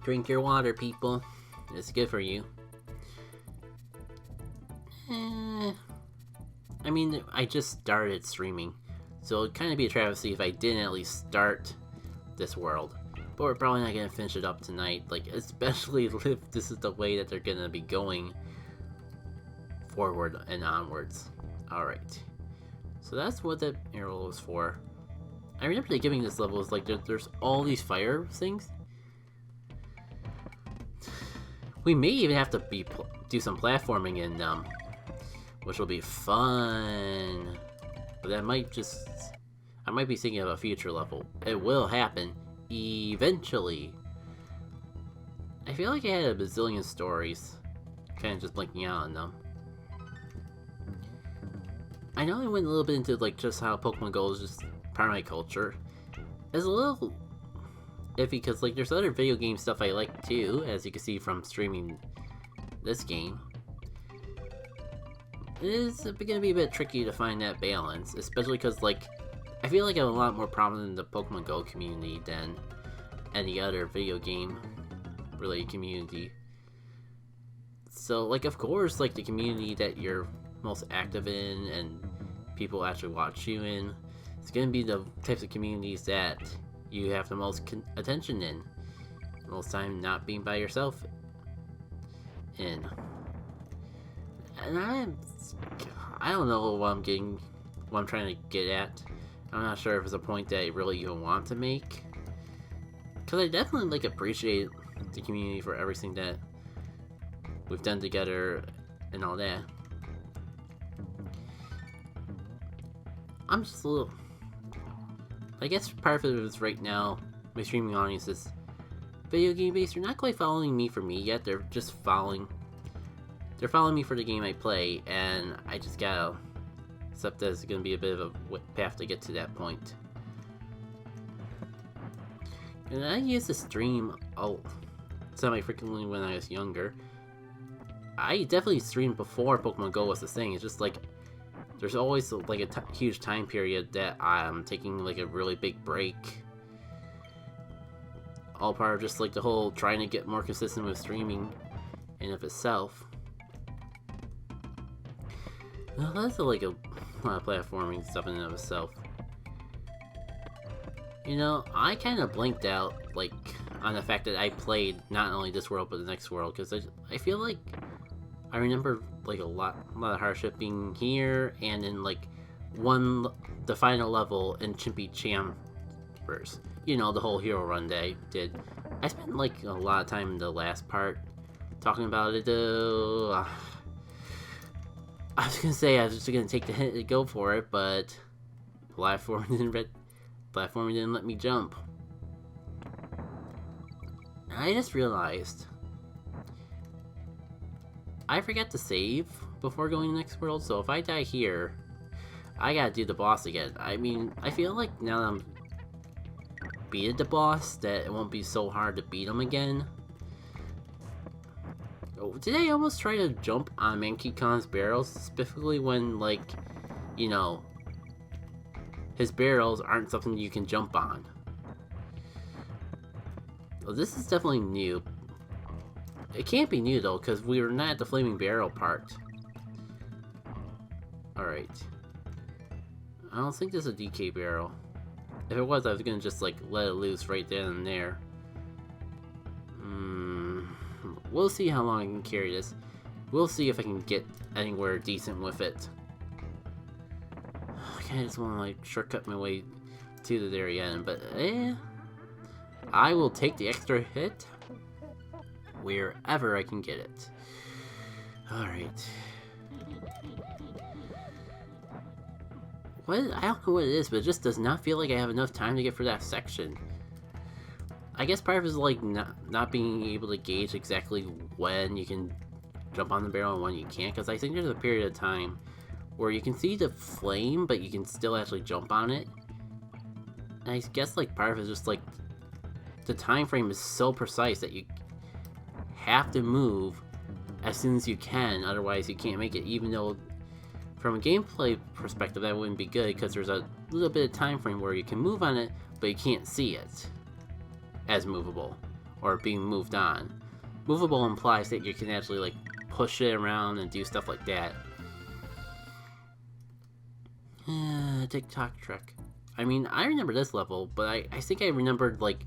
Drink your water, people. It's good for you. I mean, I just started streaming, so it'd kind of be a travesty if I didn't at least start this world. But we're probably not gonna finish it up tonight, like, especially if this is the way that they're gonna be going forward and onwards. Alright. So that's what that arrow was for. I remember the giving this level is like there's all these fire things. We may even have to do some platforming in them, which will be fun. But that might just... I might be thinking of a future level. It will happen eventually. I feel like I had a bazillion stories, kind of just blinking out on them. I know I went a little bit into like just how Pokemon Go is just part of my culture. It's a little iffy because like there's other video game stuff I like too, as you can see from streaming this game. It is gonna be a bit tricky to find that balance, especially because like I feel like I'm a lot more prominent in the Pokemon Go community than any other video game related community. So like of course like the community that you're most active in and people actually watch you in, it's gonna be the types of communities that you have the most attention in, most time not being by yourself in. And I don't know what I'm trying to get at. I'm not sure if it's a point that I really even want to make, because I definitely like appreciate the community for everything that we've done together and all that. I'm just a little... I guess part of it is right now, my streaming audience is video game based. They're not quite following me for me yet, they're just following... They're following me for the game I play, and I just gotta accept that it's gonna be a bit of a path to get to that point. And I used to stream semi-frequently when I was younger. I definitely streamed before Pokemon Go was a thing. It's just like there's always like a huge time period that I'm taking like a really big break. All part of just like the whole trying to get more consistent with streaming in of itself. Well, that's like a lot of platforming stuff in and of itself. You know, I kind of blinked out like on the fact that I played not only this world but the next world, because I feel like I remember like a lot of hardship being here, and in like the final level in Chimpy Chambers. You know, the whole hero run that I did. I spent like a lot of time in the last part talking about it though. I was gonna say I was just gonna take the hint and go for it, but platforming didn't let me jump. And I just realized I forgot to save before going to the next world, so if I die here, I gotta do the boss again. I mean, I feel like now that I'm beaten the boss, that it won't be so hard to beat him again. Oh, did I almost try to jump on Manky Khan's barrels, specifically when, like, you know, his barrels aren't something you can jump on? Well, this is definitely new. It can't be new though, because we were not at the flaming barrel part. Alright. I don't think this is a DK barrel. If it was, I was gonna just like let it loose right then and there. We'll see how long I can carry this. We'll see if I can get anywhere decent with it. I kinda just wanna like shortcut my way to the very end, but I will take the extra hit wherever I can get it. Alright. I don't know what it is, but it just does not feel like I have enough time to get through that section. I guess part of it is like not being able to gauge exactly when you can jump on the barrel and when you can't, because I think there's a period of time where you can see the flame, but you can still actually jump on it. And I guess like part of it is just like the time frame is so precise that you have to move as soon as you can, otherwise you can't make it, even though From a gameplay perspective, that wouldn't be good because there's a little bit of time frame where you can move on it, but you can't see it as movable or being moved on. Movable implies that you can actually like push it around and do stuff like that. TikTok trick. I mean, I remember this level, but I think I remembered like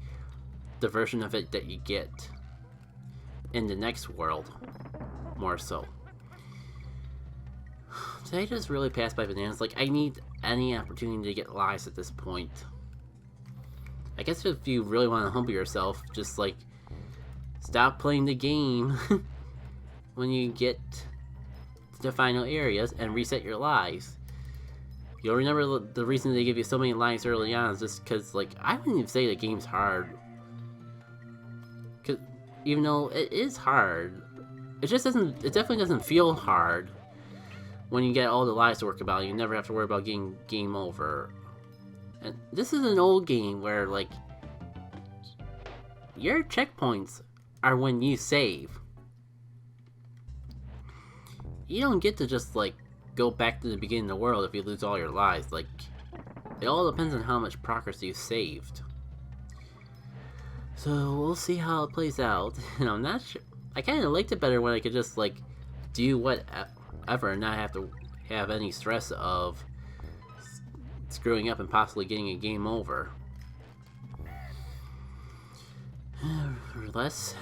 the version of it that you get in the next world more so. Did I just really pass by bananas? Like, I need any opportunity to get lives at this point. I guess if you really want to humble yourself, just like stop playing the game when you get to the final areas and reset your lives. You'll remember the reason they give you so many lives early on is just because, like, I wouldn't even say the game's hard. Cause even though it is hard, it definitely doesn't feel hard when you get all the lives to work about. You never have to worry about getting game over. And this is an old game where, like, your checkpoints are when you save. You don't get to just, like, go back to the beginning of the world if you lose all your lives. Like, it all depends on how much progress you've saved. So, we'll see how it plays out. And I'm not sure. I kind of liked it better when I could just, like, do whatever and not have to have any stress of screwing up and possibly getting a game over. Or less.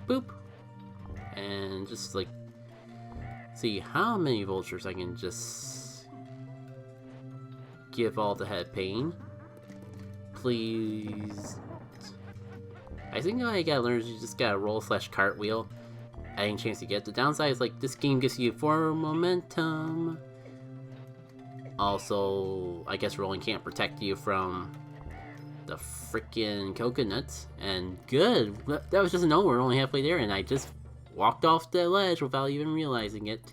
Boop. And just, like, see how many vultures I can just give all the head pain. Please. I think all I gotta learn is you just gotta roll / cartwheel. Any chance you get. The downside is, like, this game gives you 4 momentum. Also, I guess rolling can't protect you from the freaking coconuts. And good, that was just an we're only halfway there, and I just walked off the ledge without even realizing it.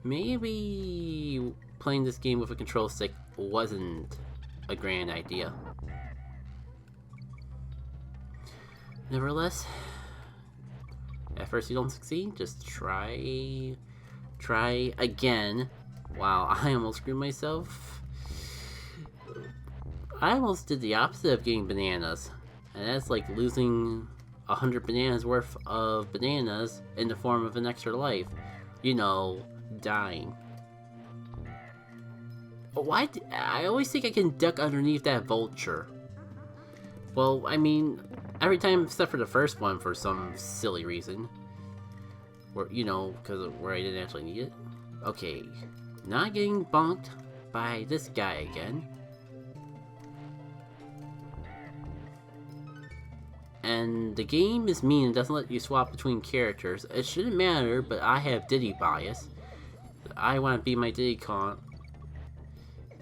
Maybe playing this game with a control stick wasn't a grand idea. Nevertheless, at first you don't succeed, just try again. Wow, I almost screwed myself. I almost did the opposite of getting bananas, and that's like losing 100 bananas worth of bananas in the form of an extra life. You know, dying. Why? I always think I can duck underneath that vulture. Well, I mean, every time except for the first one for some silly reason. Where, you know, because where I didn't actually need it. Okay, not getting bonked by this guy again. And the game is mean and doesn't let you swap between characters. It shouldn't matter, but I have Diddy bias. I want to be my Diddy Kong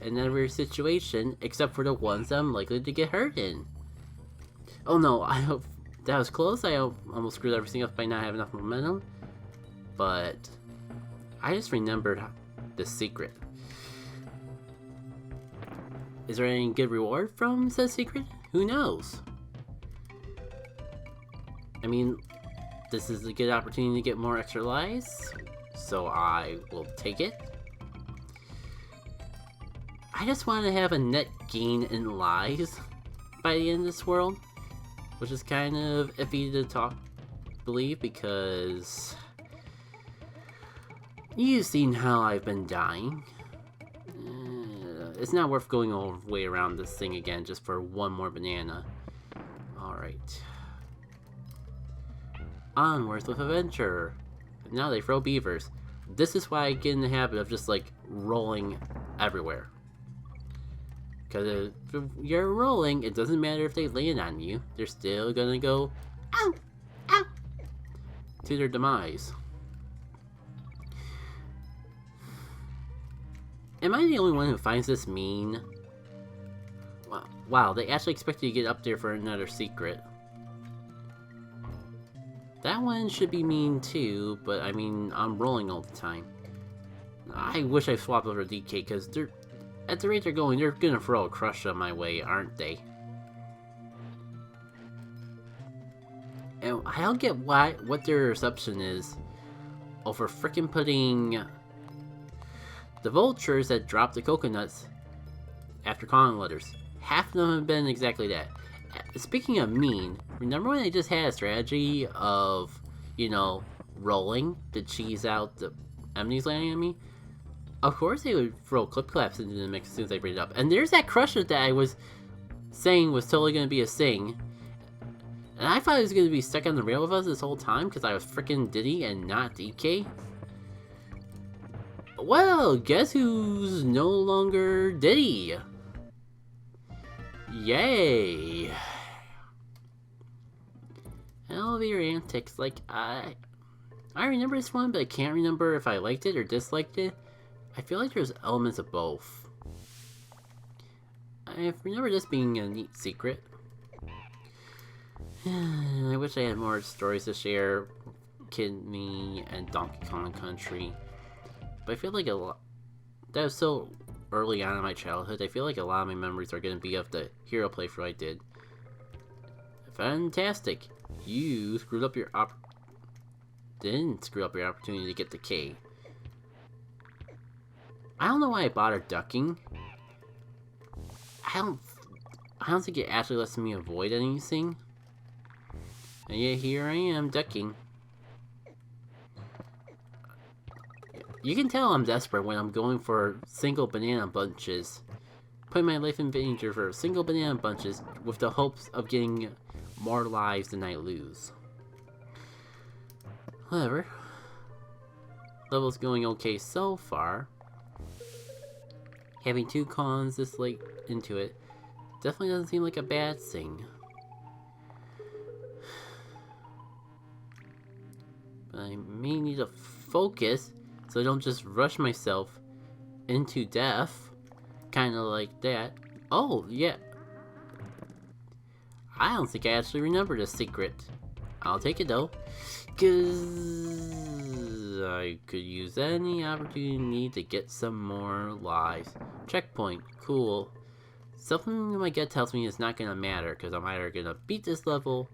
in every situation, except for the ones I'm likely to get hurt in. Oh no, I hope that was close. I almost screwed everything up by not having enough momentum. But I just remembered the secret. Is there any good reward from said secret? Who knows? I mean, this is a good opportunity to get more extra lives, so I will take it. I just want to have a net gain in lives by the end of this world, which is kind of iffy to believe because you've seen how I've been dying. It's not worth going all the way around this thing again just for one more banana. Alright. Onwards with adventure. Now they throw beavers. This is why I get in the habit of just like rolling everywhere. Because if you're rolling, it doesn't matter if they land on you. They're still gonna go ow, ow, to their demise. Am I the only one who finds this mean? Wow, they actually expect you to get up there for another secret. That one should be mean too, but I mean, I'm rolling all the time. I wish I swapped over DK, because they're at the rate they're going, they're gonna throw a crush on my way, aren't they? And I don't get what their reception is over frickin' putting the vultures that drop the coconuts after calling letters. Half of them have been exactly that. Speaking of mean, remember when they just had a strategy of, you know, rolling to cheese out the enemies landing on me? Of course they would throw clip claps into the mix as soon as I bring it up. And there's that crusher that I was saying was totally going to be a thing. And I thought it was going to be stuck on the rail with us this whole time because I was freaking Diddy and not DK. Well, guess who's no longer Diddy? Yay! Elevator antics, like, I remember this one, but I can't remember if I liked it or disliked it. I feel like there's elements of both. I remember this being a neat secret. I wish I had more stories to share, Kid Me and Donkey Kong Country. But I feel like a lot that was so early on in my childhood. I feel like a lot of my memories are going to be of the hero playthrough I did. Fantastic! You screwed up your didn't screw up your opportunity to get the K. I don't know why I bothered ducking. I don't think it actually lets me avoid anything. And yet here I am ducking. You can tell I'm desperate when I'm going for single banana bunches. Putting my life in danger for single banana bunches with the hopes of getting more lives than I lose. Whatever. Level's going okay so far. Having 2 cons this late into it definitely doesn't seem like a bad thing. But I may need to focus so I don't just rush myself into death. Kinda like that. Oh, yeah. I don't think I actually remember the secret. I'll take it though. Cause I could use any opportunity to get some more lives. Checkpoint, cool. Something in my gut tells me it's not gonna matter because I'm either gonna beat this level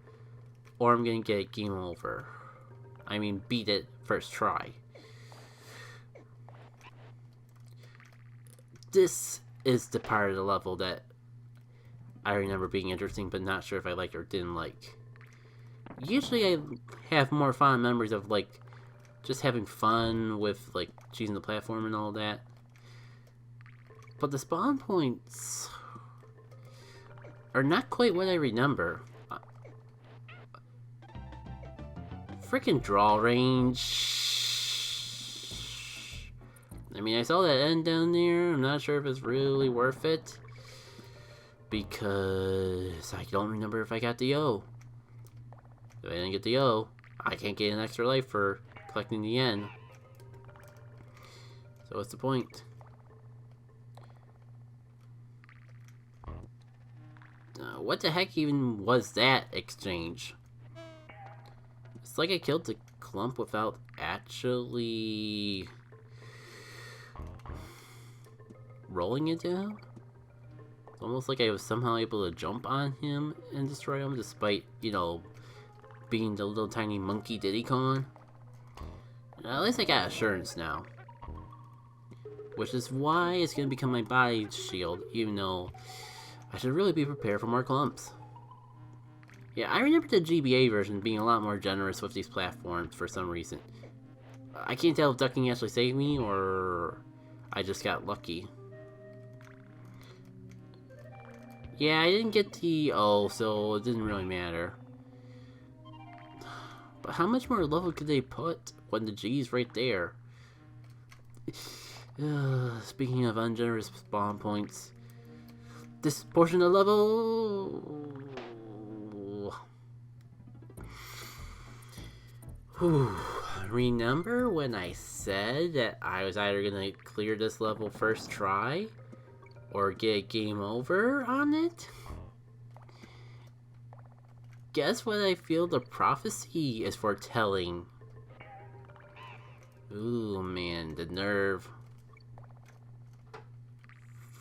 or I'm gonna get game over. I mean, beat it first try. This is the part of the level that I remember being interesting, but not sure if I liked or didn't like. Usually I have more fond memories of, like, just having fun with, like, choosing the platform and all that. But the spawn points are not quite what I remember. Freaking draw range. I mean, I saw that end down there. I'm not sure if it's really worth it. Because I don't remember if I got the O. If I didn't get the O, I can't get an extra life for collecting the N. So what's the point? What the heck even was that exchange? It's like I killed the clump without actually rolling it down. It's almost like I was somehow able to jump on him and destroy him despite, you know, being the little tiny monkey Diddy Kong. At least I got assurance now. Which is why it's going to become my body shield, even though I should really be prepared for more clumps. Yeah, I remember the GBA version being a lot more generous with these platforms for some reason. I can't tell if ducking actually saved me or I just got lucky. Yeah, I didn't get the O, so it didn't really matter. But how much more level could they put when the G's right there? Speaking of ungenerous spawn points, this portion of the level... Whew. Remember when I said that I was either gonna clear this level first try or get game over on it? Guess what I feel the prophecy is foretelling. Ooh man, the nerve.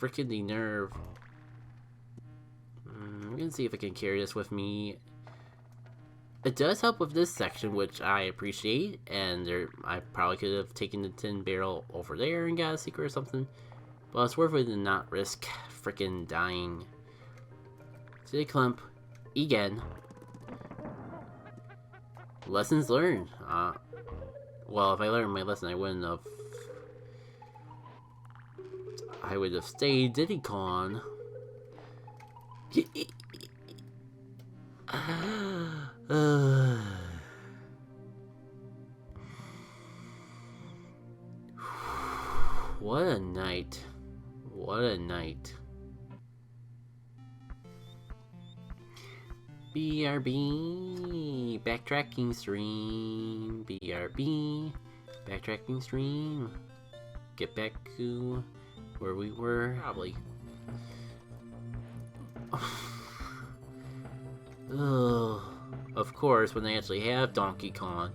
Freaking the nerve. I'm gonna see if I can carry this with me It does help with this section, which I appreciate, and I probably could have taken the tin barrel over there and got a secret or something, but it's worth it to not risk freaking dying. City Clump, again. Lessons learned. Well, if I learned my lesson, I would have stayed DiddyCon. What a night. What a night. BRB backtracking stream. BRB backtracking stream. Get back to where we were. Probably. Ugh. Of course, when they actually have Donkey Kong,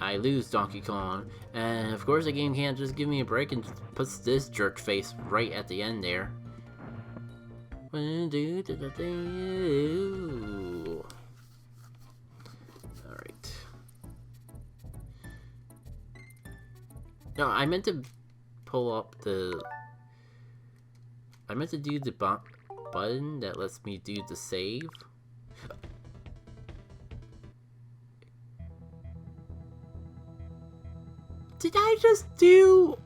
I lose Donkey Kong, and of course the game can't just give me a break and just puts this jerk face right at the end there. Alright. No, I meant to pull up the... I meant to do the button that lets me do the save. Did I just do...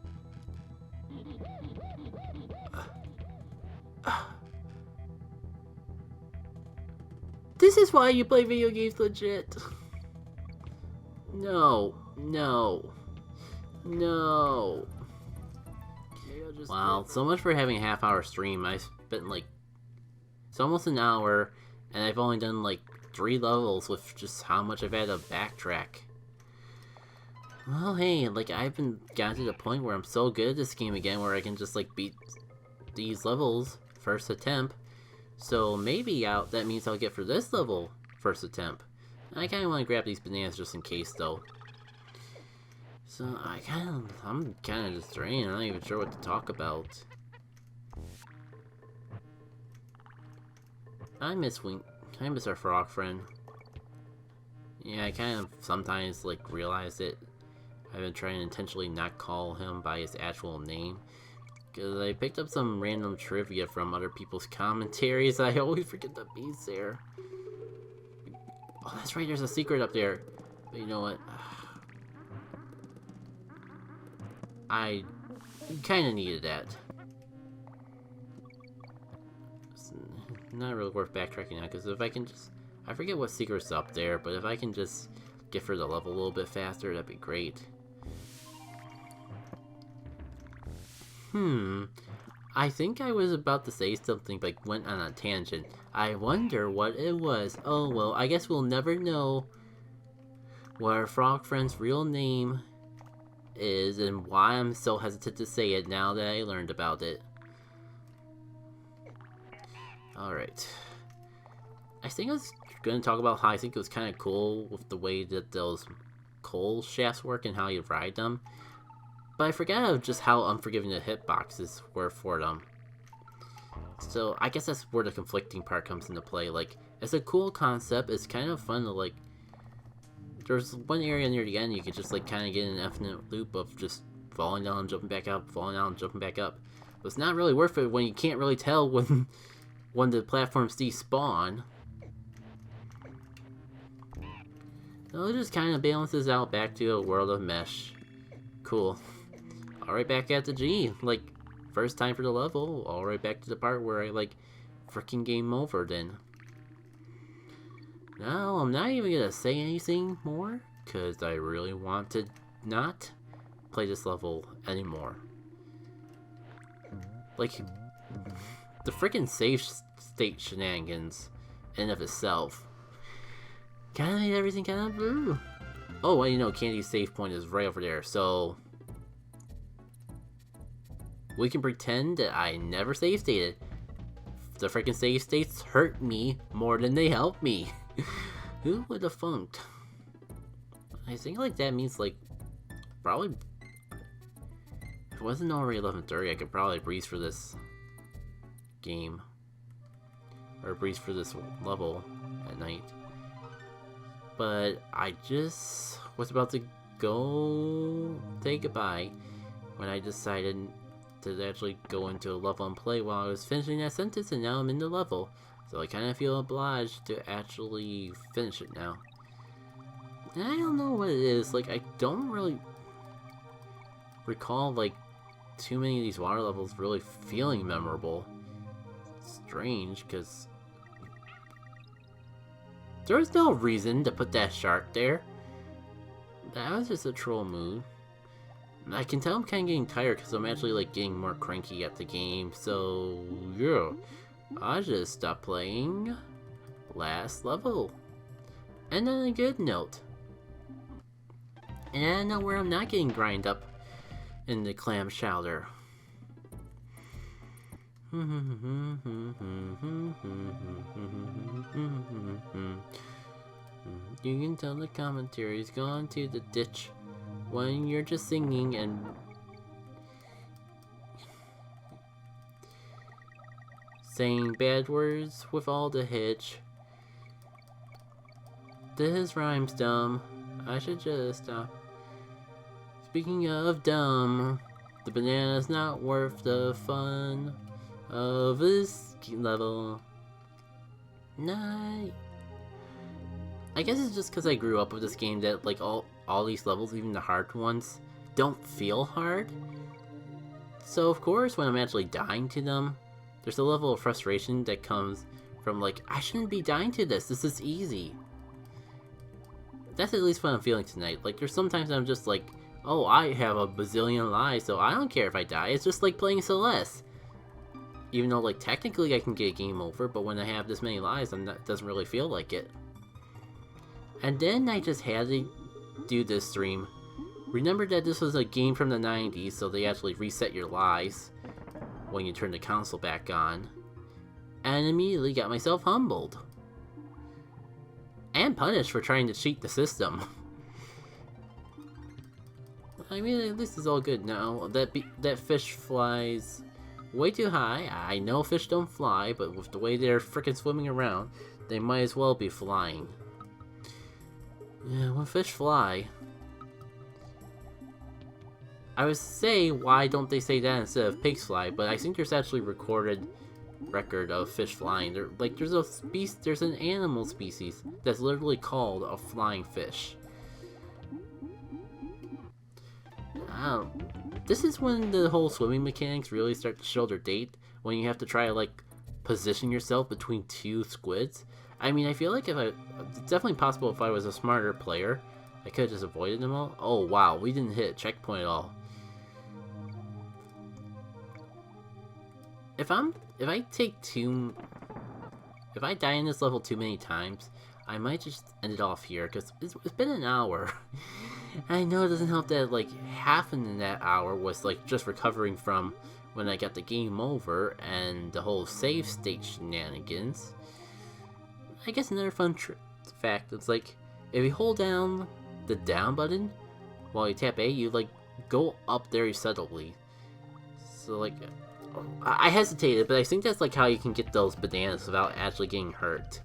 This is why you play video games legit. No. No. No. Wow, so much for having a half-hour stream. I spent like... It's almost an hour, and I've only done like 3 levels with just how much I've had to backtrack. Well, hey, like, I've gotten to the point where I'm so good at this game again where I can just, like, beat these levels first attempt. So maybe that means I'll get for this level first attempt. I kind of want to grab these bananas just in case, though. So, I'm kind of just drained. I'm not even sure what to talk about. I miss our frog friend. Yeah, I kind of sometimes, like, realize it. I've been trying to intentionally not call him by his actual name, because I picked up some random trivia from other people's commentaries. I always forget that he's there. Oh, that's right, there's a secret up there. But you know what? I kind of needed that. It's not really worth backtracking now, because if I can just... I forget what secret's up there, but if I can just get for the level a little bit faster, that'd be great. I think I was about to say something, but went on a tangent. I wonder what it was. Oh well, I guess we'll never know what our frog friend's real name is and why I'm so hesitant to say it now that I learned about it. Alright. I think I was going to talk about how I think it was kind of cool with the way that those coal shafts work and how you ride them. But I forgot just how unforgiving the hitboxes were for them. So I guess that's where the conflicting part comes into play. Like, it's a cool concept. It's kind of fun to, like... There's one area near the end you could just, like, kind of get an infinite loop of just falling down and jumping back up, falling down and jumping back up. But it's not really worth it when you can't really tell when the platforms despawn. So it just kind of balances out back to a world of mesh. Cool. Alright, back at the G. Like, first time for the level. Alright, back to the part where I, like, freaking game over then. Now, I'm not even gonna say anything more, because I really want to not play this level anymore. Like, the freaking save state shenanigans in and of itself kind of made everything kind of... Oh, well, you know, Candy's save point is right over there, so... We can pretend that I never save stated. The freaking save states hurt me more than they help me. Who would have funked? I think like that means like probably if it wasn't already 11:30, I could probably breeze for this game or breeze for this level at night. But I just was about to go say goodbye when I decided to actually go into a level and play while I was finishing that sentence, and now I'm in the level. So I kind of feel obliged to actually finish it now. And I don't know what it is, like I don't really recall like too many of these water levels really feeling memorable. Strange, because there was no reason to put that shark there. That was just a troll move. I can tell I'm kind of getting tired because I'm actually like getting more cranky at the game. So yeah, I just stopped playing last level. And on a good note. And I know where I'm not getting grind up in the clam chowder. You can tell the commentary's gone to the ditch when you're just singing and saying bad words with all the hitch. This rhyme's dumb. I should just stop. Speaking of dumb, the banana's not worth the fun of this level. Night. I guess it's just because I grew up with this game that like all these levels, even the hard ones, don't feel hard. So of course when I'm actually dying to them, there's a level of frustration that comes from like, I shouldn't be dying to this is easy. That's at least what I'm feeling tonight. Like there's sometimes I'm just like, oh, I have a bazillion lives, so I don't care if I die. It's just like playing Celeste. Even though like technically I can get a game over, but when I have this many lives, it doesn't really feel like it. And then I just had to do this stream. Remember that this was a game from the 90s, so they actually reset your lives when you turn the console back on. And immediately got myself humbled. And punished for trying to cheat the system. I mean, at least it's all good now. That fish flies way too high. I know fish don't fly, but with the way they're frickin' swimming around, they might as well be flying. Yeah, when fish fly, I would say, why don't they say that instead of pigs fly? But I think there's actually recorded record of fish flying. There's an animal species that's literally called a flying fish. This is when the whole swimming mechanics really start to show their date, when you have to try to like position yourself between two squids. I mean, I feel like it's definitely possible if I was a smarter player, I could have just avoided them all. Oh wow, we didn't hit a checkpoint at all. If I die in this level too many times, I might just end it off here, because it's been an hour. I know it doesn't help that like half in that hour was like just recovering from when I got the game over and the whole save state shenanigans. I guess another fun fact, it's like if you hold down the down button while you tap A, you like go up very subtly. So like, I hesitated, but I think that's like how you can get those bananas without actually getting hurt.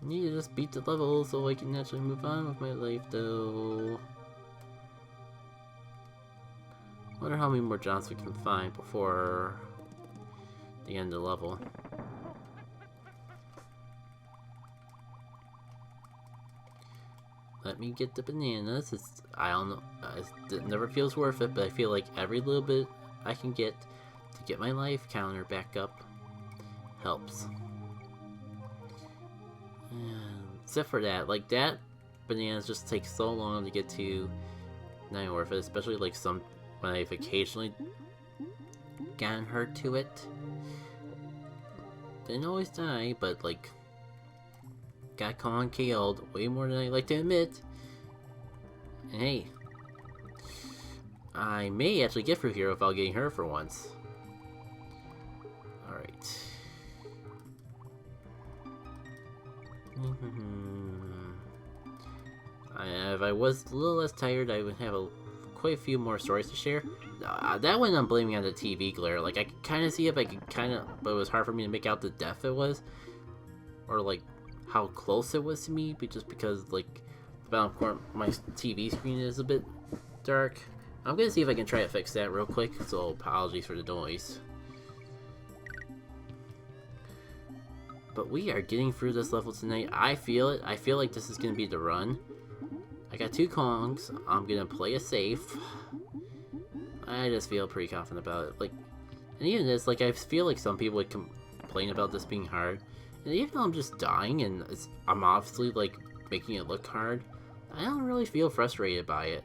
I need to just beat the level so I can actually move on with my life though. Wonder how many more jumps we can find before the end of the level. Let me get the bananas. I don't know. It never feels worth it, but I feel like every little bit I can get to get my life counter back up helps. And except for that, like that bananas just take so long to get to. Not worth it, especially like when I've occasionally gotten hurt to it. Didn't always die, but like got con KO'd way more than I like to admit. And hey, I may actually get through here without getting hurt for once. Alright. If I was a little less tired, I would have quite a few more stories to share. That one I'm blaming on the TV glare. Like, I could kind of see if I could kind of, but it was hard for me to make out the depth it was. or like how close it was to me, but just because like the bottom corner my TV screen is a bit dark. I'm gonna see if I can try to fix that real quick, so apologies for the noise. But we are getting through this level tonight. I feel it. I feel like this is gonna be the run. I got 2 Kongs. I'm gonna play it safe. I just feel pretty confident about it. Like, and even this, like, I feel like some people would complain about this being hard. And even though I'm just dying and I'm obviously, like, making it look hard, I don't really feel frustrated by it.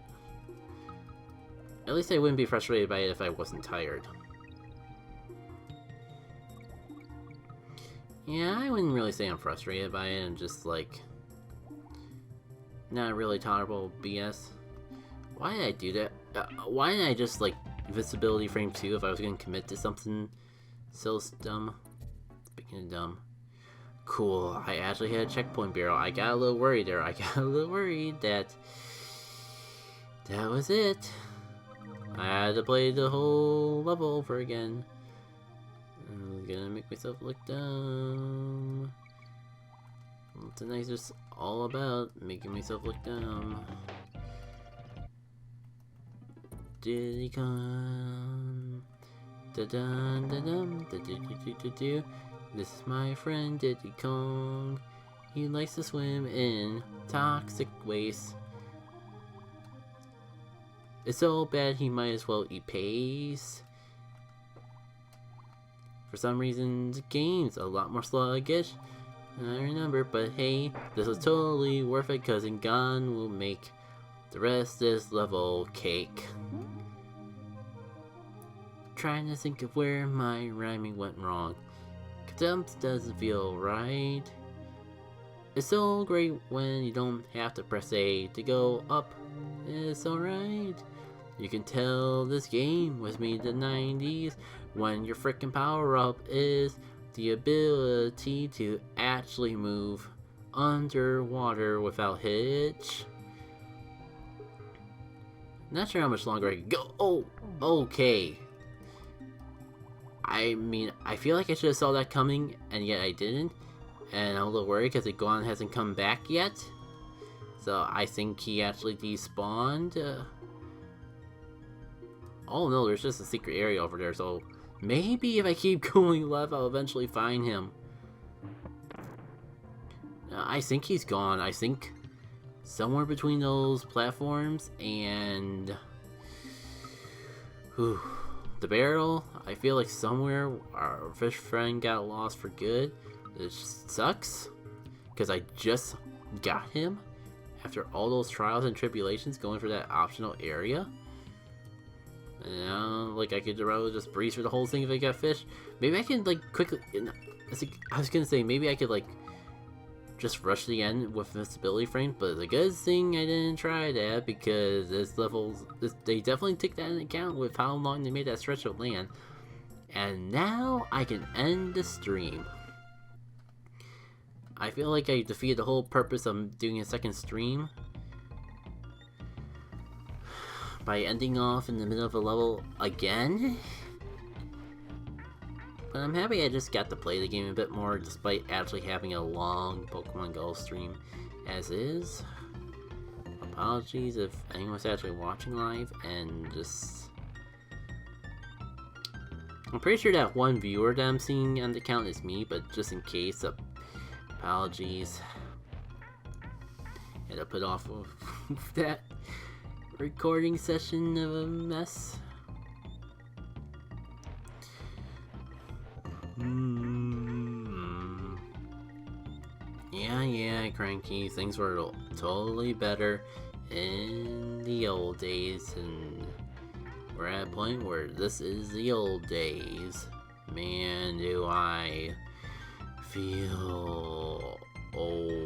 At least I wouldn't be frustrated by it if I wasn't tired. Yeah, I wouldn't really say I'm frustrated by it. I'm just, like, not really tolerable BS. Why did I do that? Why didn't I just, like, Visibility Frame 2 if I was going to commit to something so dumb? Speaking of dumb. Cool, I actually had a checkpoint barrel. I got a little worried there. I got a little worried that was it. I had to play the whole level over again. I'm gonna make myself look dumb. Tonight's just all about making myself look dumb. Diddy Kong. Da dun da dum da do do do do do. This is my friend Diddy Kong. He likes to swim in toxic waste. It's so bad he might as well eat paste. For some reason, the game's a lot more sluggish than I remember, but hey, this was totally worth it because Gun will make the rest of this level cake. Trying to think of where my rhyming went wrong. Contempt doesn't feel right. It's so great when you don't have to press A to go up. It's alright. You can tell this game was made in the 90s when your freaking power up is the ability to actually move underwater without hitch. Not sure how much longer I can go. Oh, okay. I mean, I feel like I should have saw that coming, and yet I didn't. And I'm a little worried because Iguan hasn't come back yet. So I think he actually despawned. Oh no, there's just a secret area over there, so maybe if I keep going left, I'll eventually find him. I think he's gone. I think somewhere between those platforms and the barrel, I feel like somewhere our fish friend got lost for good. It sucks because I just got him after all those trials and tribulations going for that optional area. And like I could rather just breeze through the whole thing if I got fish. Maybe I can like quickly. I was gonna say maybe I could like just rush the end with Visibility Frame, but it's a good thing I didn't try that because this level, they definitely took that into account with how long they made that stretch of land. And now I can end the stream. I feel like I defeated the whole purpose of doing a second stream by ending off in the middle of a level again. But I'm happy I just got to play the game a bit more despite actually having a long Pokemon Go stream as is. Apologies if anyone's actually watching live and just... I'm pretty sure that one viewer that I'm seeing on the account is me, but just in case, apologies. Had to put off of that recording session of a mess. Yeah, Cranky. Things were totally better in the old days, and we're at a point where this is the old days. Man, do I feel old.